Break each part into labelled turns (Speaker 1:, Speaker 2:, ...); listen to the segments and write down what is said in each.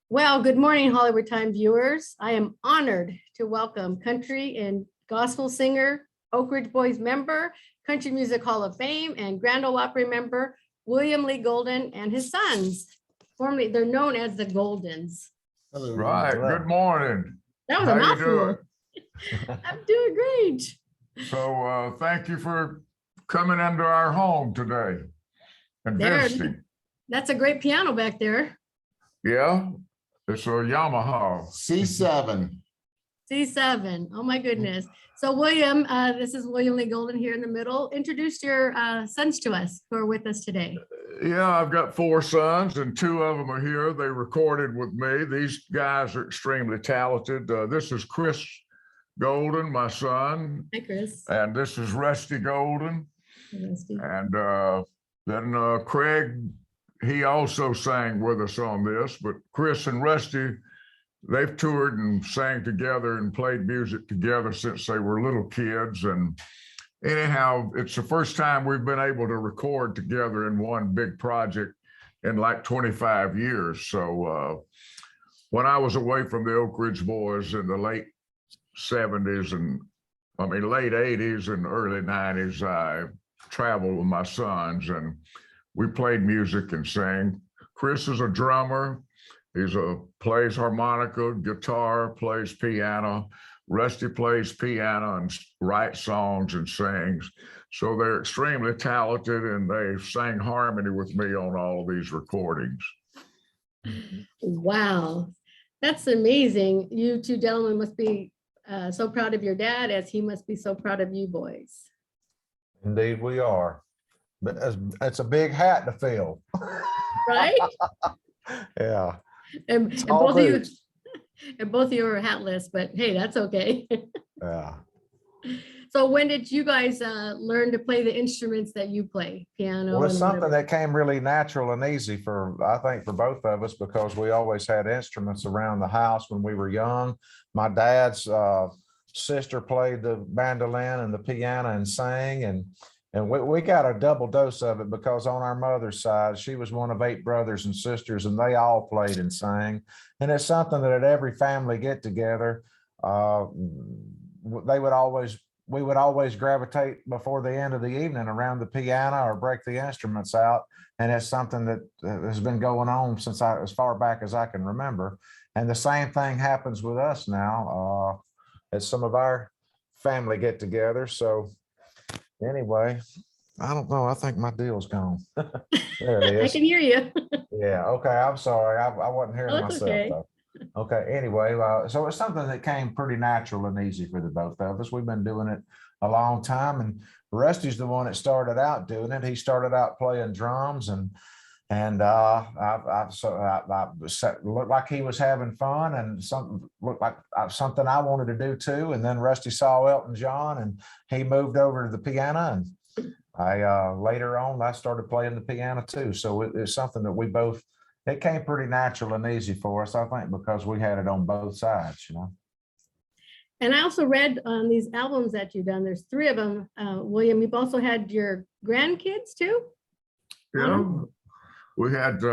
Speaker 1: Well, good morning, Hollywood Time viewers. I am honored to welcome country and gospel singer, Oak Ridge Boys member, Country Music Hall of Fame, and Grand Ole Opry member, William Lee Golden and his sons. Formerly, they're known as the Goldens.
Speaker 2: Right. Good morning.
Speaker 1: That was
Speaker 2: How
Speaker 1: a
Speaker 2: you
Speaker 1: mouthful.
Speaker 2: doing?
Speaker 1: I'm doing great.
Speaker 2: So thank you for coming into our home today and
Speaker 1: There.
Speaker 2: visiting.
Speaker 1: That's a great piano back there.
Speaker 2: Yeah, it's a Yamaha.
Speaker 3: C7.
Speaker 1: C7. Oh my goodness. So William, this is William Lee Golden here in the middle. Introduce your sons to us who are with us today.
Speaker 2: Yeah, I've got 4 sons and 2 of them are here. They recorded with me. These guys are extremely talented. This is Chris Golden, my son,
Speaker 1: Hi, Chris.
Speaker 2: and this is Rusty Golden.
Speaker 1: Rusty.
Speaker 2: And then Craig, he also sang with us on this, but Chris and Rusty, they've toured and sang together and played music together since they were little kids. And anyhow, it's the first time we've been able to record together in one big project in like 25 years. So when I was away from the Oak Ridge Boys in the late 70s and late 80s and early 90s, I traveled with my sons and we played music and sang. Chris is a drummer. Plays harmonica, guitar, plays piano. Rusty plays piano and writes songs and sings. So they're extremely talented and they sang harmony with me on all of these recordings.
Speaker 1: Wow, that's amazing. You two gentlemen must be so proud of your dad as he must be so proud of you boys.
Speaker 3: Indeed, we are. But it's a big hat to fill.
Speaker 1: Right?
Speaker 3: Yeah.
Speaker 1: And
Speaker 3: all
Speaker 1: both of you,
Speaker 3: boots.
Speaker 1: and both of you are hatless, but hey, that's okay.
Speaker 3: Yeah.
Speaker 1: So when did you guys learn to play the instruments that you play, piano?
Speaker 3: Well, it's
Speaker 1: and
Speaker 3: something
Speaker 1: whatever?
Speaker 3: that came really natural and easy I think for both of us, because we always had instruments around the house when we were young. My dad's sister played the mandolin and the piano and sang, and we got a double dose of it because on our mother's side, she was one of 8 brothers and sisters, and they all played and sang. And it's something that at every family get together, we would always gravitate before the end of the evening around the piano or break the instruments out. And it's something that has been going on since as far back as I can remember. And the same thing happens with us now at some of our family get together. So anyway, I don't know. I think my deal's gone. There it
Speaker 1: I
Speaker 3: is.
Speaker 1: can hear you.
Speaker 3: Yeah. Okay. I'm sorry. I wasn't hearing
Speaker 1: Oh, it's
Speaker 3: myself
Speaker 1: okay.
Speaker 3: though. Okay. Anyway, so it's something that came pretty natural and easy for the both of us. We've been doing it a long time, and Rusty's the one that started out doing it. He started out playing drums, and looked like he was having fun, and something looked like something I wanted to do too. And then Rusty saw Elton John, and he moved over to the piano, and later on I started playing the piano too. So it's something that it came pretty natural and easy for us, I think, because we had it on both sides, you know.
Speaker 1: And I also read on these albums that you've done, there's 3 of them. William, you've also had your grandkids too?
Speaker 2: Yeah, we had 3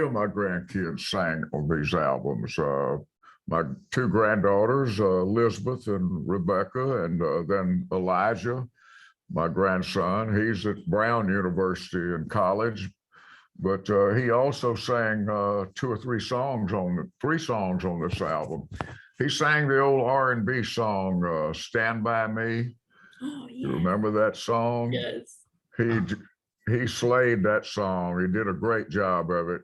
Speaker 2: of my grandkids sang on these albums. My 2 granddaughters, Elizabeth and Rebecca, and then Elijah, my grandson. He's at Brown University in college, but he also sang 2 or 3 songs on 3 songs on this album. He sang the old R&B song, Stand By Me.
Speaker 1: Oh, yeah.
Speaker 2: You remember that song?
Speaker 1: Yes.
Speaker 2: He slayed that song. He did a great job of it.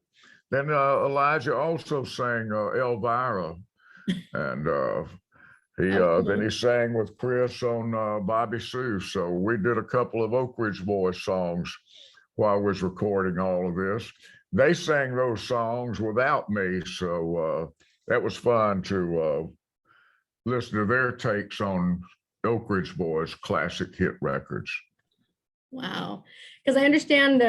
Speaker 2: Then Elijah also sang Elvira, and then he sang with Chris on Bobby Sue. So we did a couple of Oak Ridge Boys songs while I was recording all of this. They sang those songs without me, so that was fun to listen to their takes on Oak Ridge Boys classic hit records.
Speaker 1: Wow. Because I understand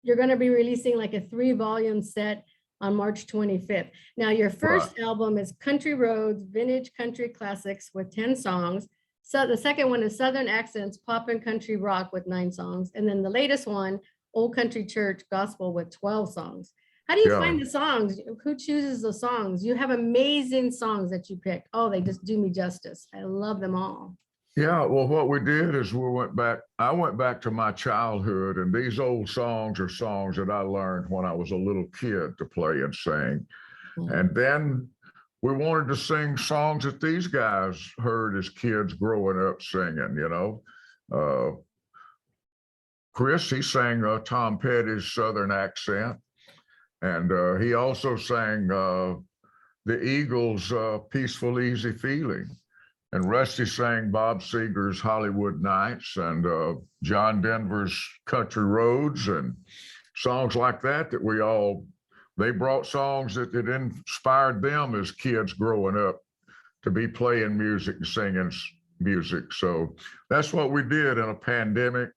Speaker 1: you're going to be releasing like a 3-volume set on March 25th. Now, your first album is Country Roads, Vintage Country Classics with 10 songs. So the second one is Southern Accents, Pop and Country Rock with 9 songs. And then the latest one, Old Country Church Gospel with 12 songs. How do you
Speaker 2: Yeah.
Speaker 1: find the songs? Who chooses the songs? You have amazing songs that you pick. Oh, they just do me justice. I love them all.
Speaker 2: Yeah, well, what we did is I went back to my childhood, and these old songs are songs that I learned when I was a little kid to play and sing. And then we wanted to sing songs that these guys heard as kids growing up singing, you know. Chris, he sang Tom Petty's Southern Accent, and he also sang the Eagles' Peaceful, Easy Feeling. And Rusty sang Bob Seger's Hollywood Nights and John Denver's Country Roads and songs like that they brought songs that inspired them as kids growing up to be playing music and singing music. So that's what we did in a pandemic.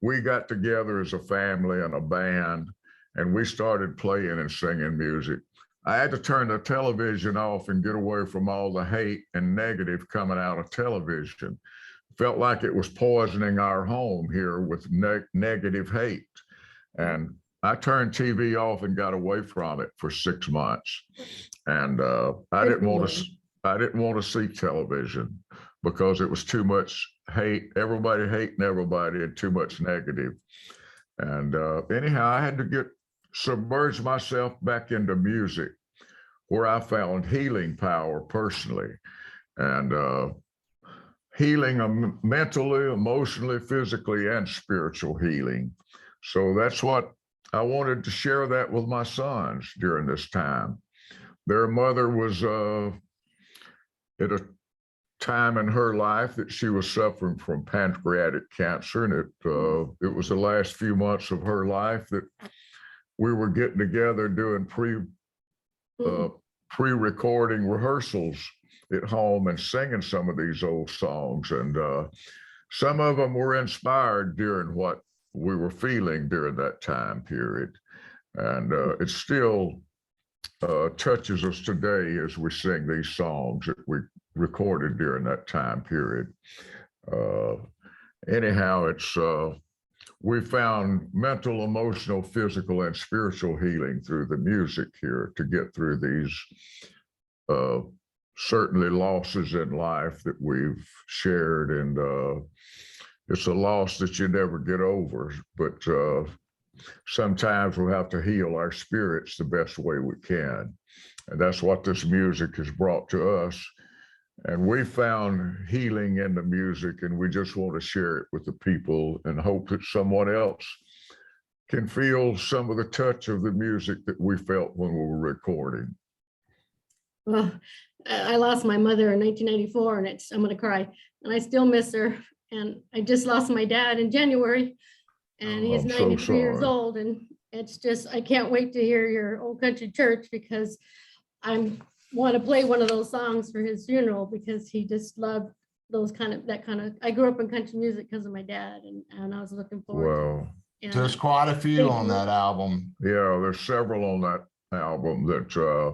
Speaker 2: We got together as a family and a band, and we started playing and singing music. I had to turn the television off and get away from all the hate and negative coming out of television. Felt like it was poisoning our home here with negative hate. And I turned TV off and got away from it for 6 months. And I didn't want to see television because it was too much hate, everybody hating everybody, and too much negative. And anyhow, I had to submerge myself back into music, where I found healing power personally, and healing mentally, emotionally, physically, and spiritual healing. So that's what I wanted to share that with my sons during this time. Their mother was at a time in her life that she was suffering from pancreatic cancer, and it was the last few months of her life that we were getting together doing pre-recording rehearsals at home and singing some of these old songs. And some of them were inspired during what we were feeling during that time period. And it still touches us today as we sing these songs that we recorded during that time period. Anyhow, we found mental, emotional, physical, and spiritual healing through the music here to get through these certainly losses in life that we've shared. And it's a loss that you never get over, but sometimes we'll have to heal our spirits the best way we can. And that's what this music has brought to us. And we found healing in the music, and we just want to share it with the people and hope that someone else can feel some of the touch of the music that we felt when we were recording.
Speaker 1: Well, I lost my mother in 1994, and I'm going to cry, and I still miss her. And I just lost my dad in January, and he's
Speaker 2: I'm so
Speaker 1: 93 years
Speaker 2: sorry.
Speaker 1: old. And it's just, I can't wait to hear your Old Country Church, because I want to play one of those songs for his funeral, because he just loved I grew up in country music because of my dad, and I was looking forward to
Speaker 2: Well,
Speaker 1: it. And,
Speaker 4: There's quite a few
Speaker 1: thank
Speaker 4: on
Speaker 1: you.
Speaker 4: that album.
Speaker 2: yeah, there's several on that album that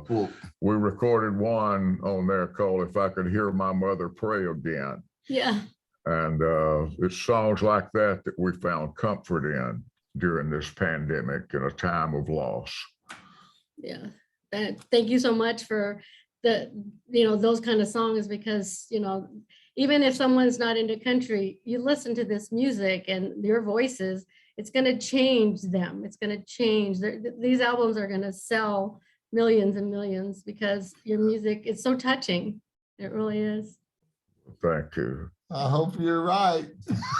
Speaker 4: Cool.
Speaker 2: we recorded one on there called If I Could Hear My Mother Pray Again.
Speaker 1: yeah.
Speaker 2: And it's songs like that that we found comfort in during this pandemic in a time of loss.
Speaker 1: Yeah, thank you so much for those kind of songs, because, even if someone's not into country, you listen to this music and your voices, it's going to change them. It's going to change. These albums are going to sell millions and millions because your music is so touching. It really is.
Speaker 2: Thank you.
Speaker 4: I hope you're right.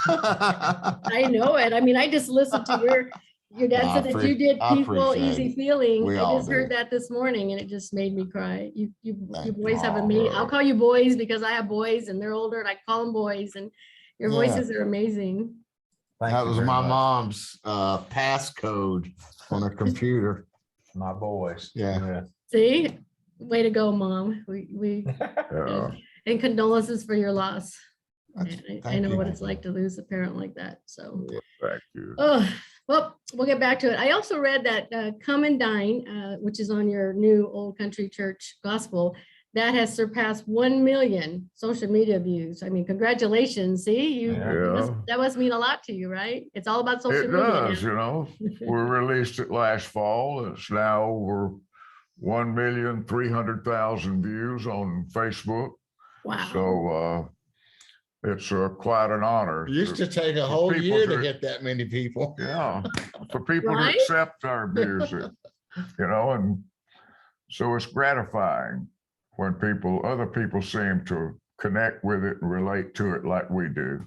Speaker 1: I know it. I mean, I just listened to your dad said that you did
Speaker 4: I
Speaker 1: Peaceful,
Speaker 4: appreciate
Speaker 1: Easy
Speaker 4: it.
Speaker 1: Feeling.
Speaker 4: We
Speaker 1: I
Speaker 4: all
Speaker 1: just heard
Speaker 4: do.
Speaker 1: that this morning, and it just made me cry. You
Speaker 4: Thank
Speaker 1: boys have
Speaker 4: you.
Speaker 1: amazing. I'll call you boys because I have boys and they're older, and I call them boys, and your
Speaker 4: Yeah.
Speaker 1: voices are amazing.
Speaker 3: Thank
Speaker 4: That
Speaker 3: you
Speaker 4: was
Speaker 3: very
Speaker 4: my
Speaker 3: much.
Speaker 4: mom's passcode on her computer.
Speaker 3: My boys.
Speaker 4: Yeah.
Speaker 1: See, way to go, Mom. We
Speaker 2: Yeah.
Speaker 1: and condolences for your loss.
Speaker 4: That's-
Speaker 1: I
Speaker 4: thank
Speaker 1: know
Speaker 4: you.
Speaker 1: what it's like to lose a parent like that. So.
Speaker 2: Thank you.
Speaker 1: Oh, well, we'll get back to it. I also read that Come and Dine, which is on your new Old Country Church Gospel, that has surpassed 1 million social media views. I mean, congratulations. See,
Speaker 2: Yeah.
Speaker 1: that must mean a lot to you, right? It's all about social
Speaker 2: It
Speaker 1: media
Speaker 2: does,
Speaker 1: now.
Speaker 2: you know. We released it last fall. It's now over 1,300,000 views on Facebook.
Speaker 1: Wow.
Speaker 2: So it's quite an honor.
Speaker 4: It used to take a
Speaker 2: for
Speaker 4: whole
Speaker 2: people
Speaker 4: year to
Speaker 2: to-
Speaker 4: get that many people.
Speaker 2: Yeah, for people to
Speaker 1: Right?
Speaker 2: accept our music, you know, and so it's gratifying when other people seem to connect with it and relate to it like we do.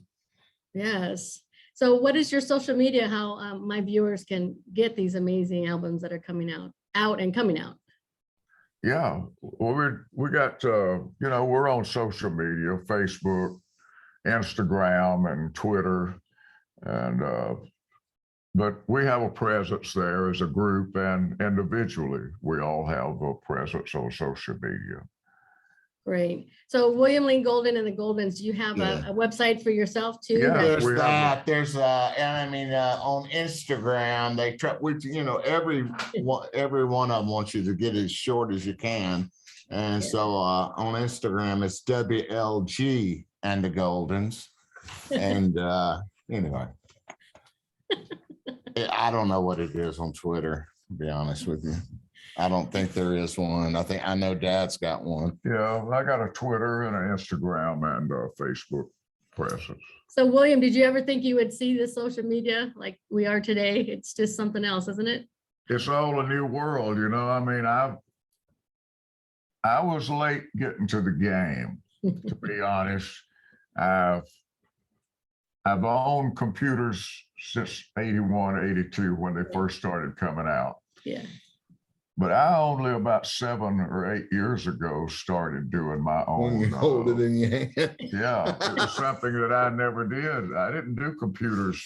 Speaker 1: Yes. So what is your social media, how my viewers can get these amazing albums that are coming out and coming out?
Speaker 2: Yeah, well, we got, you know, we're on social media, Facebook, Instagram and Twitter. And, but we have a presence there as a group and individually, we all have a presence on social media.
Speaker 1: Great. So William Lane Golden and the Goldens, do you have
Speaker 4: Yeah.
Speaker 1: a website for yourself too?
Speaker 2: Yeah.
Speaker 4: There's
Speaker 2: we have
Speaker 4: that, there's, and I mean, on Instagram, they try, which, you know, every one of them wants you to get as short as you can. And
Speaker 1: Yeah.
Speaker 4: so, on Instagram, it's WLG and the Goldens. And, anyway. I don't know what it is on Twitter, to be honest with you. I don't think there is one. I know Dad's got one.
Speaker 2: Yeah, I got a Twitter and an Instagram and a Facebook presence.
Speaker 1: So William, did you ever think you would see this social media like we are today? It's just something else, isn't it?
Speaker 2: It's all a new world, you know. I mean, I was late getting to the game, to be honest. I've owned computers since 81, 82 when they first started coming out.
Speaker 1: Yeah.
Speaker 2: But I only about 7 or 8 years ago started doing my
Speaker 4: When you
Speaker 2: own.
Speaker 4: hold it in your hand.
Speaker 2: Yeah, it was something that I never did. I didn't do computers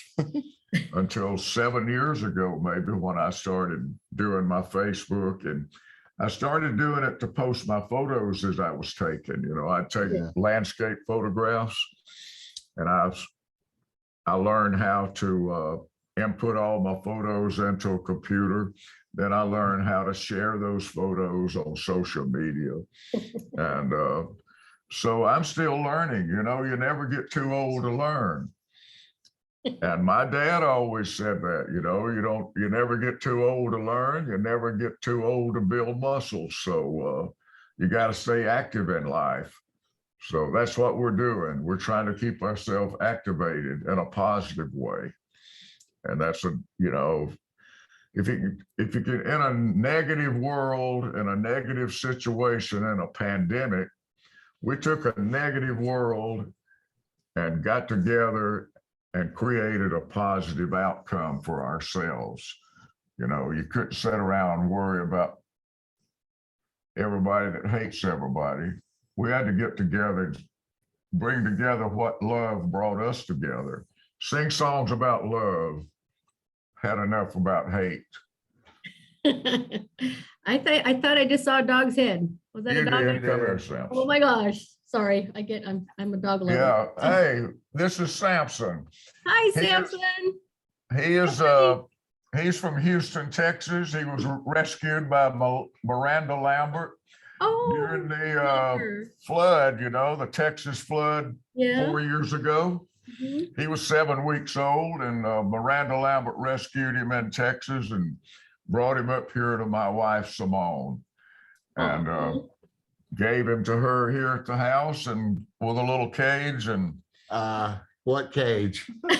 Speaker 2: until 7 years ago, maybe, when I started doing my Facebook. And I started doing it to post my photos as I was taking. You know, I'd take
Speaker 4: Yeah.
Speaker 2: landscape photographs, and I learned how to input all my photos into a computer. Then I learned how to share those photos on social media. And so I'm still learning, you know, you never get too old to learn. And my dad always said that, you know, you never get too old to learn, you never get too old to build muscles. So you got to stay active in life. So that's what we're doing. We're trying to keep ourselves activated in a positive way. And that's you know, if you can, in a negative world, in a negative situation, in a pandemic, we took a negative world and got together and created a positive outcome for ourselves. You know, you couldn't sit around and worry about everybody that hates everybody. We had to get together, bring together what love brought us together. Sing songs about love, had enough about hate.
Speaker 1: I thought I just saw a dog's head. Was that
Speaker 2: You
Speaker 1: a dog?
Speaker 2: did, come here, Samson.
Speaker 1: Oh my gosh. Sorry. I'm a dog lover.
Speaker 2: Yeah, hey, this is Samson.
Speaker 1: Hi,
Speaker 2: He is-
Speaker 1: Samson.
Speaker 2: He is he's from Houston, Texas. He was rescued by Miranda Lambert
Speaker 1: Oh.
Speaker 2: during the
Speaker 1: Lambert.
Speaker 2: flood, you know, the Texas flood
Speaker 1: Yeah.
Speaker 2: 4 years ago.
Speaker 1: Mhm.
Speaker 2: He was 7 weeks old, and Miranda Lambert rescued him in Texas and brought him up here to my wife, Simone, and
Speaker 1: Aw.
Speaker 2: gave him to her here at the house and with a little cage. And
Speaker 4: What cage?
Speaker 3: Yeah,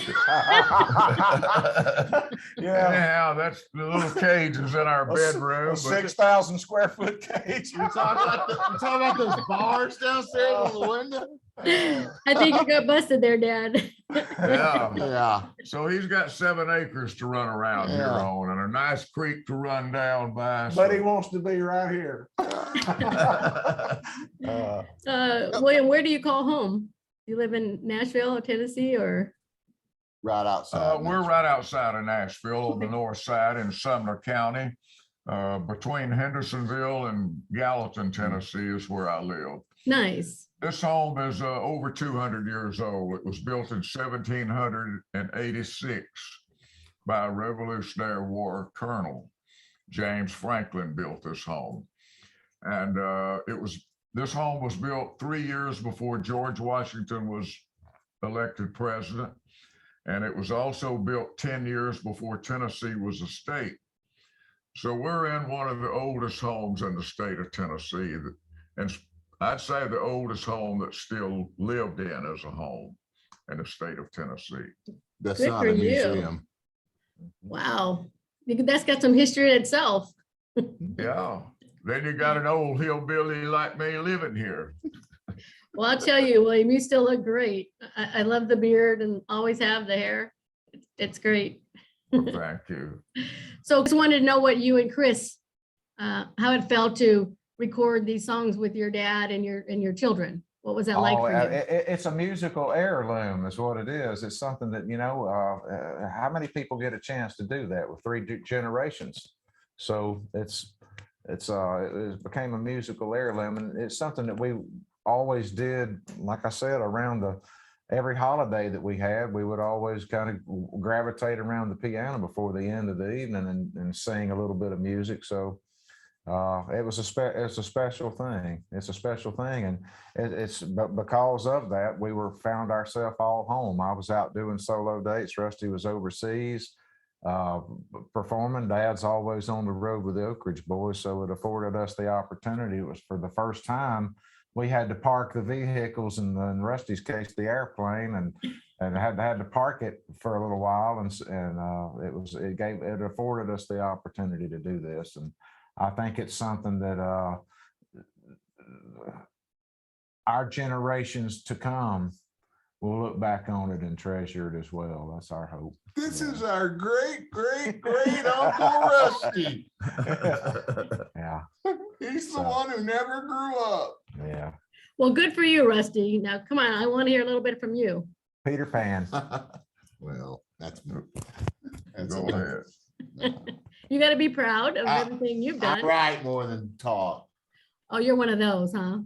Speaker 2: anyhow, that's the little cage is in our
Speaker 3: A s-
Speaker 2: bedroom.
Speaker 3: a
Speaker 2: but-
Speaker 3: 6,000 square foot cage.
Speaker 4: You talking about those bars downstairs on the window?
Speaker 1: I think you got busted there, Dad.
Speaker 2: Yeah.
Speaker 4: Yeah,
Speaker 2: So he's got 7 acres to run around here
Speaker 4: Yeah.
Speaker 2: on and a nice creek to run down by.
Speaker 3: But he
Speaker 2: so-
Speaker 3: wants to be right here.
Speaker 1: William, where do you call home? You live in Nashville or Tennessee or?
Speaker 4: right outside.
Speaker 2: We're right outside of Nashville on the north side in Sumner County. Between Hendersonville and Gallatin, Tennessee is where I live.
Speaker 1: Nice.
Speaker 2: This home is over 200 years old. It was built in 1786 by a Revolutionary War colonel. James Franklin built this home. And it was this home was built 3 years before George Washington was elected president. And it was also built 10 years before Tennessee was a state. So we're in one of the oldest homes in the state of Tennessee. And I'd say the oldest home that's still lived in as a home in the state of Tennessee.
Speaker 4: That's
Speaker 1: Good
Speaker 4: not
Speaker 1: for
Speaker 4: a
Speaker 1: you.
Speaker 4: museum.
Speaker 1: Wow. That's got some history in itself.
Speaker 2: Yeah. Then you got an old hillbilly like me living here.
Speaker 1: Well, I'll tell you, William, you still look great. I love the beard and always have the hair. It's great.
Speaker 2: Thank you.
Speaker 1: So just wanted to know what you and Chris, how it felt to record these songs with your dad and your children. What was that like for you?
Speaker 3: It's a musical heirloom is what it is. It's something that, how many people get a chance to do that with three generations? So it became a musical heirloom, and it's something that we always did. Like I said, around every holiday that we had, we would always kind of gravitate around the piano before the end of the evening and sing a little bit of music. So it's a special thing. It's a special thing, and but because of that, we found ourselves all home. I was out doing solo dates. Rusty was overseas performing. Dad's always on the road with the Oak Ridge Boys, so it afforded us the opportunity. It was for the first time we had to park the vehicles, and in Rusty's case, the airplane, and had to park it for a little while, and it afforded us the opportunity to do this. And I think it's something that our generations to come will look back on it and treasure it as well. That's our hope.
Speaker 4: This is our great, great, great Uncle Rusty.
Speaker 3: Yeah.
Speaker 4: He's the one who never grew up.
Speaker 3: Yeah.
Speaker 1: Well, good for you, Rusty. Now, come on, I want to hear a little bit from you.
Speaker 3: Peter Pan.
Speaker 4: Well, that's
Speaker 2: Go
Speaker 4: okay.
Speaker 2: ahead.
Speaker 1: You got to be proud of everything you've
Speaker 4: I
Speaker 1: done.
Speaker 4: write more than talk.
Speaker 1: Oh, you're one of those, huh?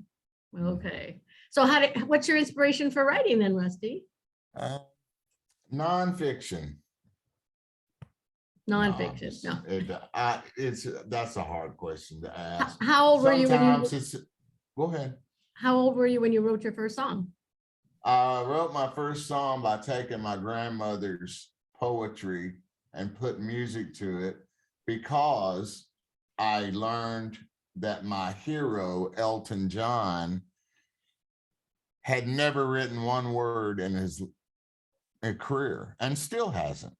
Speaker 1: Okay. So what's your inspiration for writing then, Rusty?
Speaker 4: Nonfiction.
Speaker 1: Nonfiction. No.
Speaker 4: That's a hard question to ask.
Speaker 1: How old were you
Speaker 4: Sometimes go ahead.
Speaker 1: How old were you when you wrote your first song?
Speaker 4: I wrote my first song by taking my grandmother's poetry and put music to it, because I learned that my hero, Elton John, had never written one word in his career and still hasn't.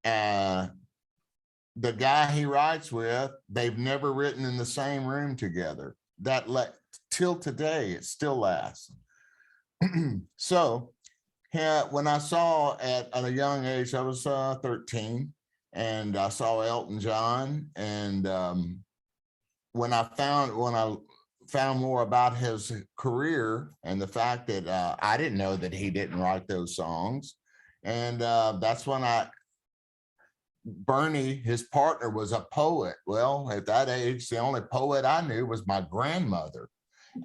Speaker 4: The guy he writes with, they've never written in the same room together. Till today, it still lasts. So when I saw at a young age, I was 13, and I saw Elton John, and when I found more about his career and the fact that I didn't know that he didn't write those songs, and that's when Bernie, his partner, was a poet. Well, at that age, the only poet I knew was my grandmother,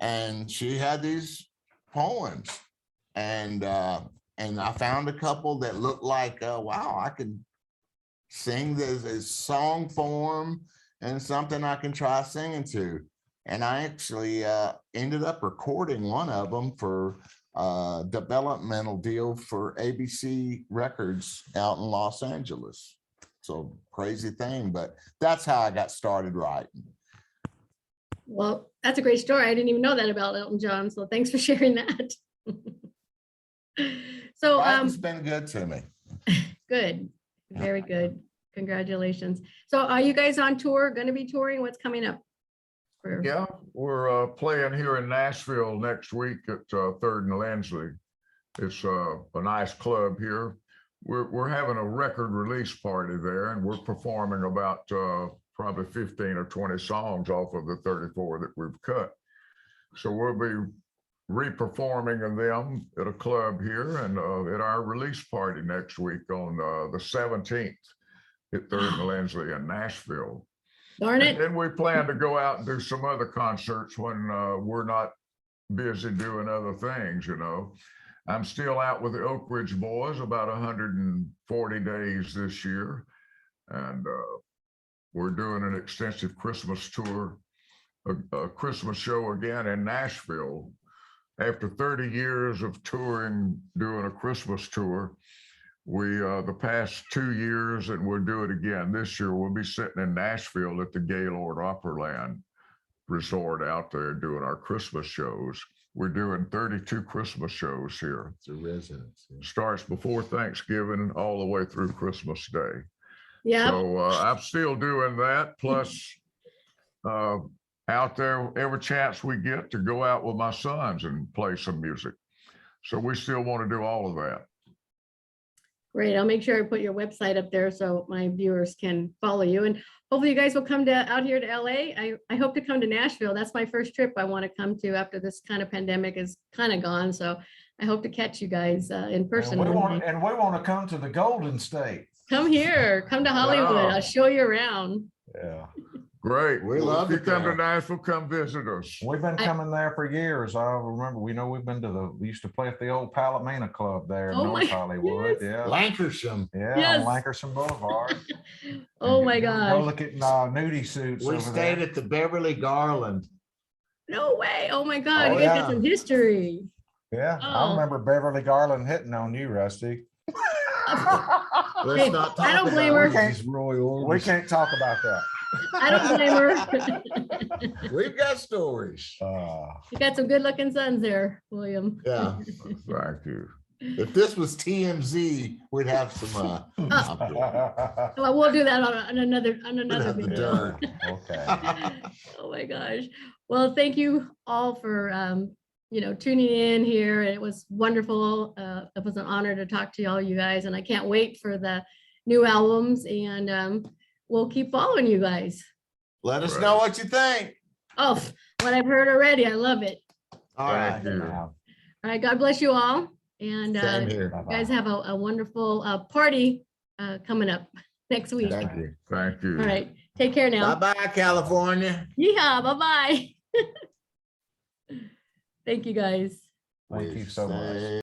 Speaker 4: and she had these poems, and I found a couple that looked like, wow, I could sing this song form and something I can try singing to. And I actually ended up recording one of them for a developmental deal for ABC Records out in Los Angeles. So crazy thing, but that's how I got started writing.
Speaker 1: Well, that's a great story. I didn't even know that about Elton John. So thanks for sharing that. So
Speaker 4: Writing's been good to me.
Speaker 1: good. Very good. Congratulations. So are you guys on tour? Going to be touring? What's coming up?
Speaker 2: Yeah, we're playing here in Nashville next week at 3rd and Lindsley. It's a nice club here. We're having a record release party there, and we're performing about probably 15 or 20 songs off of the 34 that we've cut. So we'll be re-performing them at a club here and at our release party next week on the 17th at 3rd and Lindsley in Nashville.
Speaker 1: Darn it.
Speaker 2: And then we plan to go out and do some other concerts when we're not busy doing other things, you know. I'm still out with the Oak Ridge Boys about 140 days this year. And we're doing an extensive Christmas tour a Christmas show again in Nashville. After 30 years of touring, doing a Christmas tour, we, the past 2 years, and we'll do it again this year, we'll be sitting in Nashville at the Gaylord Opryland Resort out there doing our Christmas shows. We're doing 32 Christmas shows here.
Speaker 4: It's a residence.
Speaker 2: Starts before Thanksgiving all the way through Christmas Day.
Speaker 1: Yeah,
Speaker 2: So I'm still doing that, plus out there every chance we get to go out with my sons and play some music. So we still want to do all of that.
Speaker 1: great. I'll make sure I put your website up there so my viewers can follow you. And hopefully you guys will come out here to LA. I hope to come to Nashville. That's my first trip I want to come to after this kind of pandemic is kind of gone. So I hope to catch you guys in person. one day.
Speaker 3: And we want to come to the Golden State.
Speaker 1: Come here, come to Hollywood.
Speaker 2: Wow.
Speaker 1: I'll show you around.
Speaker 3: Yeah.
Speaker 2: Great.
Speaker 4: We
Speaker 2: Well,
Speaker 4: love
Speaker 2: if you
Speaker 4: it
Speaker 2: come to
Speaker 4: there.
Speaker 2: Nashville, come visit us.
Speaker 3: We've been
Speaker 1: I-
Speaker 3: coming there for years. I remember, we've been to we used to play at the old Palomino Club there in
Speaker 1: Oh my
Speaker 3: North Hollywood.
Speaker 1: goodness.
Speaker 3: Yeah.
Speaker 4: Lankershim.
Speaker 3: Yeah,
Speaker 1: Yes.
Speaker 3: on Lankershim Boulevard.
Speaker 1: Oh my
Speaker 3: Go
Speaker 1: gosh,
Speaker 3: look at nudie suits
Speaker 5: We
Speaker 3: over
Speaker 5: stayed
Speaker 3: there.
Speaker 5: at the Beverly Garland.
Speaker 1: no way. Oh my God,
Speaker 3: Oh,
Speaker 1: you guys
Speaker 3: yeah.
Speaker 1: got some history.
Speaker 3: Yeah,
Speaker 1: Oh.
Speaker 3: I remember Beverly Garland hitting on you, Rusty.
Speaker 5: Let's
Speaker 1: Hey,
Speaker 5: not
Speaker 1: I
Speaker 5: talk
Speaker 1: don't blame
Speaker 5: about
Speaker 1: her.
Speaker 5: these Roy
Speaker 3: We
Speaker 5: Orbison.
Speaker 3: can't talk about that.
Speaker 1: I don't blame her.
Speaker 5: We've got stories.
Speaker 1: You got some good looking sons there, William.
Speaker 5: Yeah.
Speaker 2: Thank you.
Speaker 5: If this was TMZ, we'd have some,
Speaker 1: Well, we'll do that on another
Speaker 5: we'd have the
Speaker 1: video.
Speaker 5: dirt.
Speaker 3: Okay.
Speaker 1: Oh my gosh. Well, thank you all for, tuning in here. It was wonderful. It was an honor to talk to all you guys, and I can't wait for the new albums, and we'll keep following you guys.
Speaker 5: Let us
Speaker 2: Right.
Speaker 5: know what you think.
Speaker 1: Oh, what I've heard already, I love it.
Speaker 5: All right.
Speaker 2: Thank you.
Speaker 1: All right, God bless you all. And
Speaker 5: Same
Speaker 1: you
Speaker 5: here.
Speaker 1: guys have a wonderful party coming up next week. All
Speaker 5: Thank you.
Speaker 2: Thank you.
Speaker 1: right, take care now.
Speaker 5: Bye-bye, California.
Speaker 1: Yeehaw, bye-bye. Thank you, guys.
Speaker 3: Thank you so much.
Speaker 5: We say